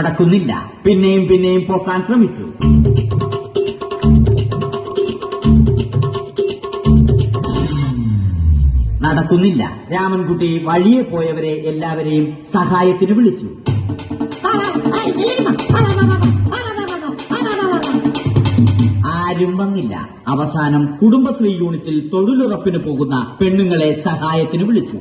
നടക്കുന്നില്ല. പിന്നെയും പിന്നെയും പൊക്കാൻ ശ്രമിച്ചു. നടക്കുന്നില്ല. രാമൻകുട്ടി വഴിയെ പോയവരെ എല്ലാവരെയും സഹായത്തിന് വിളിച്ചു. ആരും വന്നില്ല. അവസാനം കുടുംബശ്രീ യൂണിറ്റിൽ തൊഴിലുറപ്പിന് പോകുന്ന പെണ്ണുങ്ങളെ സഹായത്തിന് വിളിച്ചു.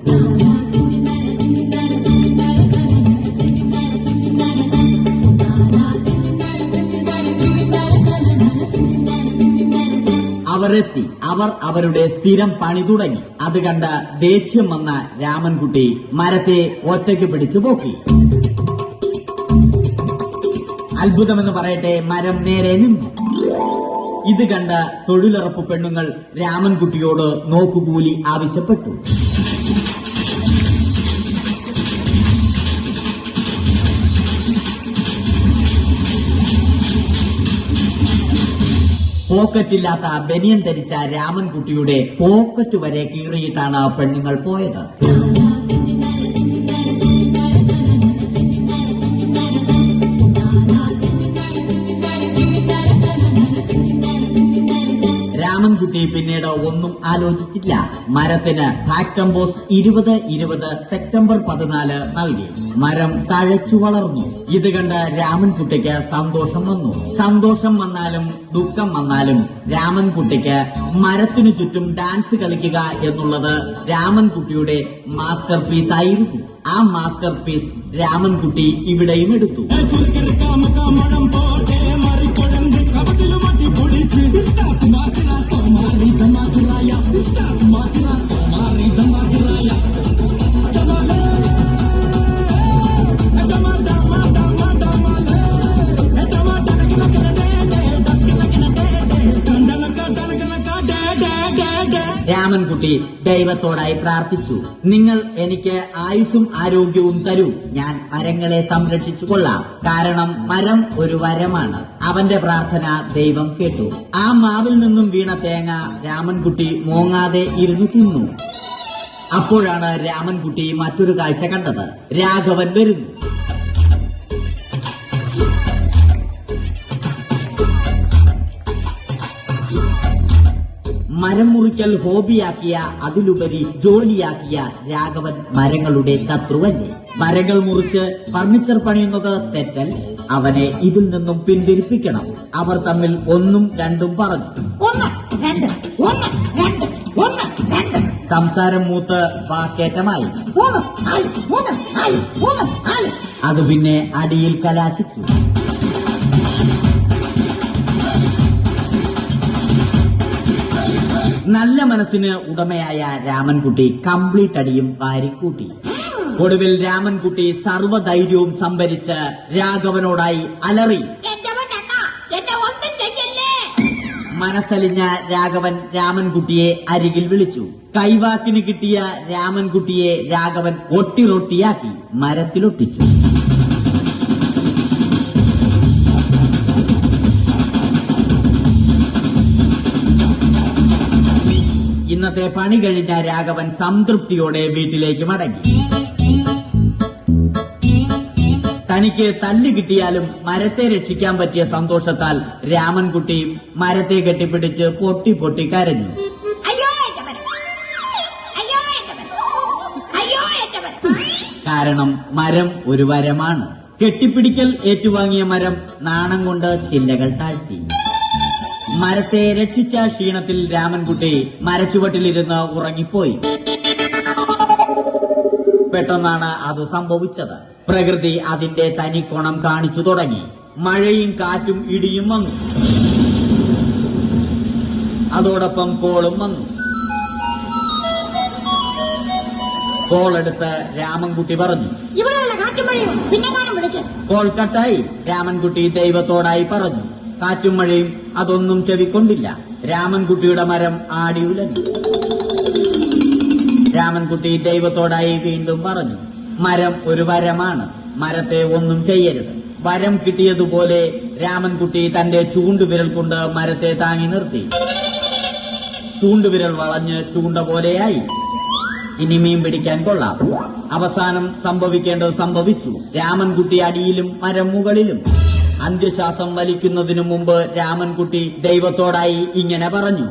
അവരെത്തി. അവർ അവരുടെ സ്ഥിരം പണി തുടങ്ങി. അത് കണ്ട ദേഷ്യം വന്ന രാമൻകുട്ടി മരത്തെ ഒറ്റയ്ക്ക് പിടിച്ചു പോക്കി. അത്ഭുതമെന്ന് പറയട്ടെ, മരം നേരെ നിന്നു. ഇത് കണ്ട തൊഴിലുറപ്പ് പെണ്ണുങ്ങൾ രാമൻകുട്ടിയോട് നോക്കുകൂലി ആവശ്യപ്പെട്ടു. പോക്കറ്റില്ലാത്ത ബനിയൻ ധരിച്ച രാമൻകുട്ടിയുടെ പോക്കറ്റ് വരെ കീറിയിട്ടാണ് പെണ്ണുങ്ങൾ പോയത്. രാമൻകുട്ടി പിന്നീട് ഒന്നും ആലോചിച്ചില്ല. മരത്തിന് ഫാക്ടംബോസ് 2020 സെപ്റ്റംബർ 14 നൽകി. മരം തഴച്ചു വളർന്നു. ഇത് കണ്ട് രാമൻകുട്ടിക്ക് സന്തോഷം വന്നു. സന്തോഷം വന്നാലും ദുഃഖം വന്നാലും രാമൻകുട്ടിക്ക് മരത്തിനു ചുറ്റും ഡാൻസ് കളിക്കുക എന്നുള്ളത് രാമൻകുട്ടിയുടെ മാസ്റ്റർ പീസ് ആയിരുന്നു. ആ മാസ്റ്റർ പീസ് രാമൻകുട്ടി ഇവിടെയും എടുത്തു. രാമൻകുട്ടി ദൈവത്തോടായി പ്രാർത്ഥിച്ചു. നിങ്ങൾ എനിക്ക് ആയുസ്സും ആരോഗ്യവും തരൂ. ഞാൻ മരങ്ങളെ സംരക്ഷിച്ചു കൊള്ളാം. കാരണം മരം ഒരു വരമാണ്. അവന്റെ പ്രാർത്ഥന ദൈവം കേട്ടു. ആ മാവിൽ നിന്നും വീണ തേങ്ങ രാമൻകുട്ടി മോങ്ങാതെ ഇരുന്നു തിന്നു. അപ്പോഴാണ് രാമൻകുട്ടി മറ്റൊരു കാഴ്ച കണ്ടത്. രാഘവൻ വരുന്നു. മരം മുറിക്കൽ ഹോബിയാക്കിയ, അതിലുപരി ജോലിയാക്കിയ രാഘവൻ മരങ്ങളുടെ ശത്രുവല്ലേ? മരങ്ങൾ മുറിച്ച് ഫർണിച്ചർ പണിയുന്നത് തെറ്റൽ. അവനെ ഇതിൽ നിന്നും പിന്തിരിപ്പിക്കണം. അവർ തമ്മിൽ ഒന്നും രണ്ടും പറഞ്ഞു. സംസാരം മൂത്ത് വാക്കേറ്റമായി. അത് പിന്നെ അടിയിൽ കലാശിച്ചു. നല്ല മനസ്സിന് ഉടമയായ രാമൻകുട്ടി കംപ്ലീറ്റ് അടിയും വാരിക്കൂട്ടി. ഒടുവിൽ രാമൻകുട്ടി സർവ്വധൈര്യവും സംഭരിച്ച് രാഘവനോടായി അലറി. മനസ്സലിഞ്ഞ രാഘവൻ രാമൻകുട്ടിയെ അരികിൽ വിളിച്ചു. കൈവാക്കിന് കിട്ടിയ രാമൻകുട്ടിയെ രാഘവൻ ഒട്ടിറൊട്ടിയാക്കി മരത്തിലൊട്ടിച്ചു. ഇന്നത്തെ പണി കഴിഞ്ഞ രാഘവൻ സംതൃപ്തിയോടെ വീട്ടിലേക്ക് മടങ്ങി. തനിക്ക് തല്ല് കിട്ടിയാലും മരത്തെ രക്ഷിക്കാൻ പറ്റിയ സന്തോഷത്താൽ രാമൻകുട്ടി മരത്തെ കെട്ടിപ്പിടിച്ച് പൊട്ടി പൊട്ടി കരഞ്ഞു. കാരണം മരം ഒരു വരമാണ്. കെട്ടിപ്പിടിക്കൽ ഏറ്റുവാങ്ങിയ മരം നാണം കൊണ്ട് ചില്ലകൾ താഴ്ത്തി. മരത്തെ രക്ഷിച്ച ക്ഷീണത്തിൽ രാമൻകുട്ടി മരച്ചുവട്ടിലിരുന്ന് ഉറങ്ങിപ്പോയി. പെട്ടെന്നാണ് അത് സംഭവിച്ചത്. പ്രകൃതി അതിന്റെ തനിക്കോണം കാണിച്ചു തുടങ്ങി. മഴയും കാറ്റും ഇടിയും വന്നു. അതോടൊപ്പം കോളും വന്നു. കോളെടുത്ത് രാമൻകുട്ടി പറഞ്ഞു. കോൾ കട്ടായി. രാമൻകുട്ടി ദൈവത്തോടായി പറഞ്ഞു. കാറ്റും മഴയും അതൊന്നും ചെവിക്കൊണ്ടില്ല. രാമൻകുട്ടിയുടെ മരം ആടി ഉലഞ്ഞു. രാമൻകുട്ടി ദൈവത്തോടായി വീണ്ടും പറഞ്ഞു. മരം ഒരു വരമാണ്. മരത്തെ ഒന്നും ചെയ്യരുത്. വരം കിട്ടിയതുപോലെ രാമൻകുട്ടി തന്റെ ചൂണ്ടുവിരൽ കൊണ്ട് മരത്തെ താങ്ങി നിർത്തി. ചൂണ്ടുവിരൽ വളഞ്ഞ് ചൂണ്ട പോലെയായി. ഇനി മീൻ പിടിക്കാൻ കൊള്ളാം. അവസാനം സംഭവിക്കേണ്ടത് സംഭവിച്ചു. രാമൻകുട്ടി അടിയിലും മരം മുകളിലും. അന്ത്യശ്വാസം വലിക്കുന്നതിനു മുമ്പ് രാമൻകുട്ടി ദൈവത്തോടായി ഇങ്ങനെ പറഞ്ഞു: